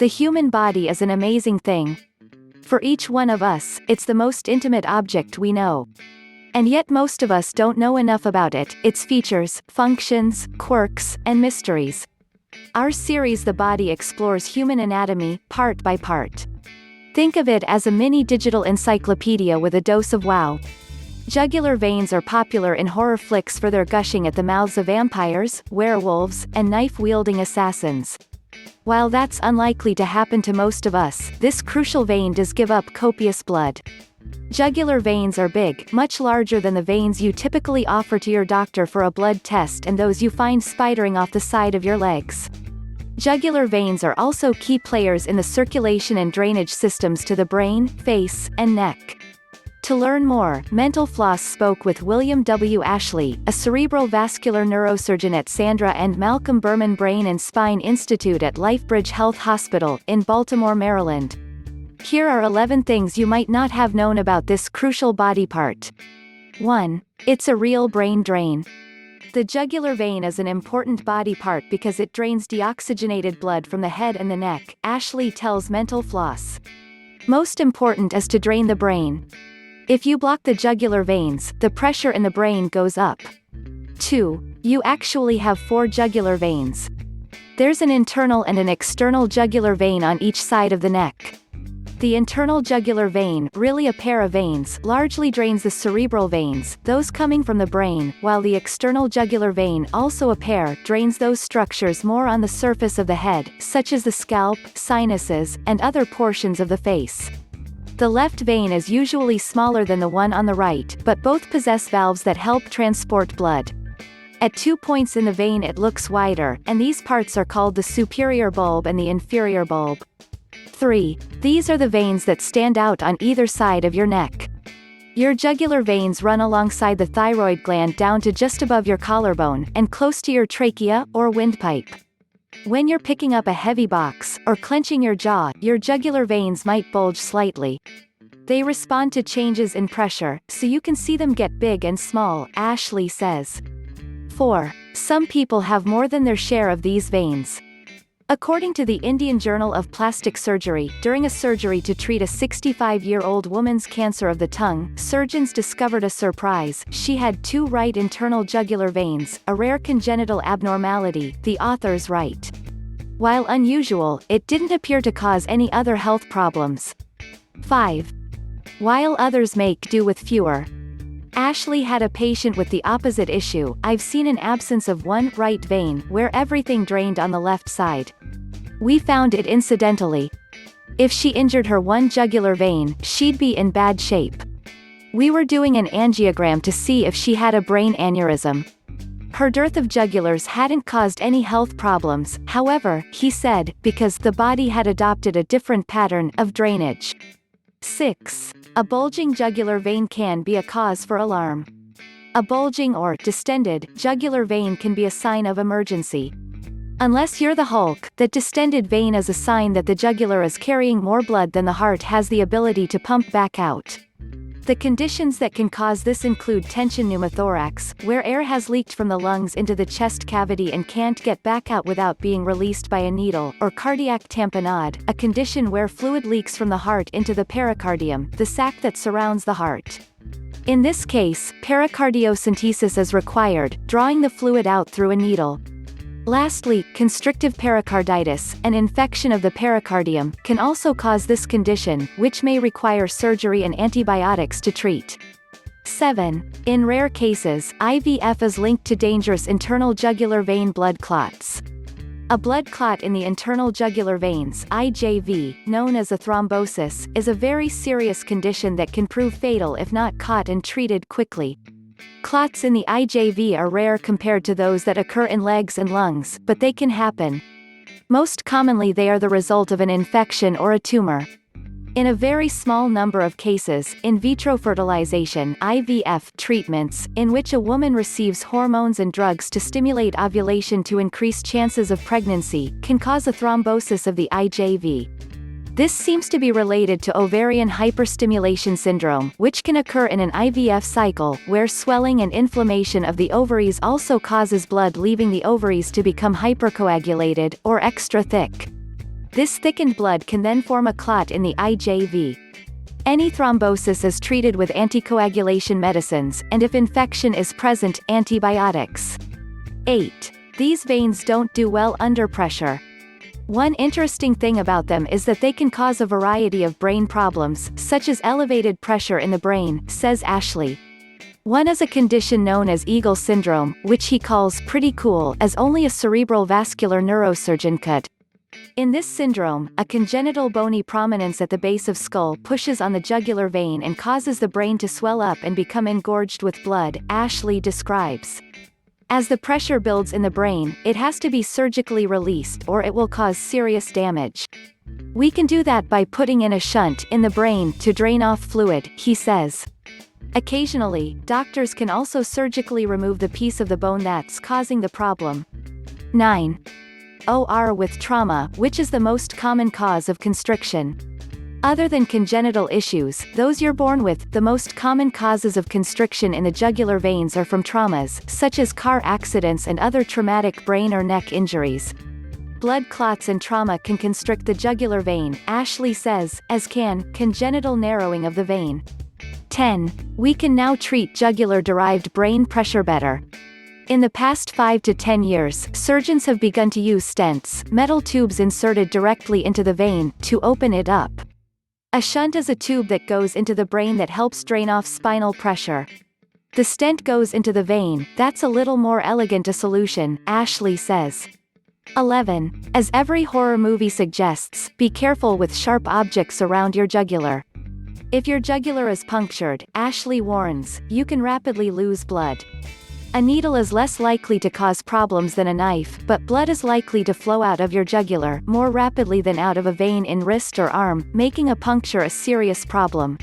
The human body is an amazing thing. For each one of us, it's the most intimate object we know. And yet most of us don't know enough about it, its features, functions, quirks, and mysteries. Our series The Body explores human anatomy, part by part. Think of it as a mini digital encyclopedia with a dose of wow. Jugular veins are popular in horror flicks for their gushing at the mouths of vampires, werewolves, and knife-wielding assassins. While that's unlikely to happen to most of us, this crucial vein does give up copious blood. Jugular veins are big, much larger than the veins you typically offer to your doctor for a blood test and those you find spidering off the side of your legs. Jugular veins are also key players in the circulation and drainage systems to the brain, face, and neck. To learn more, Mental Floss spoke with William W. Ashley, a cerebral vascular neurosurgeon at Sandra and Malcolm Berman Brain and Spine Institute at LifeBridge Health Hospital, in Baltimore, Maryland. Here are 11 things you might not have known about this crucial body part. 1. It's a real brain drain. The jugular vein is an important body part because it drains deoxygenated blood from the head and the neck, Ashley tells Mental Floss. Most important is to drain the brain. If you block the jugular veins, the pressure in the brain goes up. 2. You actually have 4 jugular veins. There's an internal and an external jugular vein on each side of the neck. The internal jugular vein, really a pair of veins, largely drains the cerebral veins, those coming from the brain, while the external jugular vein, also a pair, drains those structures more on the surface of the head, such as the scalp, sinuses, and other portions of the face. The left vein is usually smaller than the one on the right, but both possess valves that help transport blood. At 2 points in the vein it looks wider, and these parts are called the superior bulb and the inferior bulb. 3. These are the veins that stand out on either side of your neck. Your jugular veins run alongside the thyroid gland down to just above your collarbone, and close to your trachea, or windpipe. When you're picking up a heavy box, or clenching your jaw, your jugular veins might bulge slightly. They respond to changes in pressure, so you can see them get big and small, Ashley says. 4. Some people have more than their share of these veins. According to the Indian Journal of Plastic Surgery, during a surgery to treat a 65-year-old woman's cancer of the tongue, surgeons discovered a surprise: she had 2 right internal jugular veins, a rare congenital abnormality, the authors write. While unusual, it didn't appear to cause any other health problems. 5. While others make do with fewer. Ashley had a patient with the opposite issue: I've seen an absence of one right vein, where everything drained on the left side. We found it incidentally. If she injured her one jugular vein, she'd be in bad shape. We were doing an angiogram to see if she had a brain aneurysm. Her dearth of jugulars hadn't caused any health problems, however, he said, because the body had adopted a different pattern of drainage. 6. A bulging jugular vein can be a cause for alarm. A bulging or distended jugular vein can be a sign of emergency. Unless you're the Hulk, that distended vein is a sign that the jugular is carrying more blood than the heart has the ability to pump back out. The conditions that can cause this include tension pneumothorax, where air has leaked from the lungs into the chest cavity and can't get back out without being released by a needle, or cardiac tamponade, a condition where fluid leaks from the heart into the pericardium, the sac that surrounds the heart. In this case, pericardiocentesis is required, drawing the fluid out through a needle. Lastly, constrictive pericarditis, an infection of the pericardium, can also cause this condition, which may require surgery and antibiotics to treat. 7. In rare cases, IVF is linked to dangerous internal jugular vein blood clots. A blood clot in the internal jugular veins, IJV, known as a thrombosis, is a very serious condition that can prove fatal if not caught and treated quickly. Clots in the IJV are rare compared to those that occur in legs and lungs, but they can happen. Most commonly they are the result of an infection or a tumor. In a very small number of cases, in vitro fertilization (IVF) treatments, in which a woman receives hormones and drugs to stimulate ovulation to increase chances of pregnancy, can cause a thrombosis of the IJV. This seems to be related to ovarian hyperstimulation syndrome, which can occur in an IVF cycle, where swelling and inflammation of the ovaries also causes blood leaving the ovaries to become hypercoagulated, or extra thick. This thickened blood can then form a clot in the IJV. Any thrombosis is treated with anticoagulation medicines, and if infection is present, antibiotics. 8. These veins don't do well under pressure. One interesting thing about them is that they can cause a variety of brain problems, such as elevated pressure in the brain, says Ashley. One is a condition known as Eagle syndrome, which he calls pretty cool, as only a cerebral vascular neurosurgeon could. In this syndrome, a congenital bony prominence at the base of skull pushes on the jugular vein and causes the brain to swell up and become engorged with blood, Ashley describes. As the pressure builds in the brain, it has to be surgically released or it will cause serious damage. We can do that by putting in a shunt in the brain to drain off fluid, he says. Occasionally, doctors can also surgically remove the piece of the bone that's causing the problem. 9. OR with trauma, which is the most common cause of constriction. Other than congenital issues, those you're born with, the most common causes of constriction in the jugular veins are from traumas, such as car accidents and other traumatic brain or neck injuries. Blood clots and trauma can constrict the jugular vein, Ashley says, as can congenital narrowing of the vein. 10. We can now treat jugular-derived brain pressure better. In the past 5 to 10 years, surgeons have begun to use stents, metal tubes inserted directly into the vein, to open it up. A shunt is a tube that goes into the brain that helps drain off spinal pressure. The stent goes into the vein, that's a little more elegant a solution, Ashley says. 11. As every horror movie suggests, be careful with sharp objects around your jugular. If your jugular is punctured, Ashley warns, you can rapidly lose blood. A needle is less likely to cause problems than a knife, but blood is likely to flow out of your jugular more rapidly than out of a vein in wrist or arm, making a puncture a serious problem.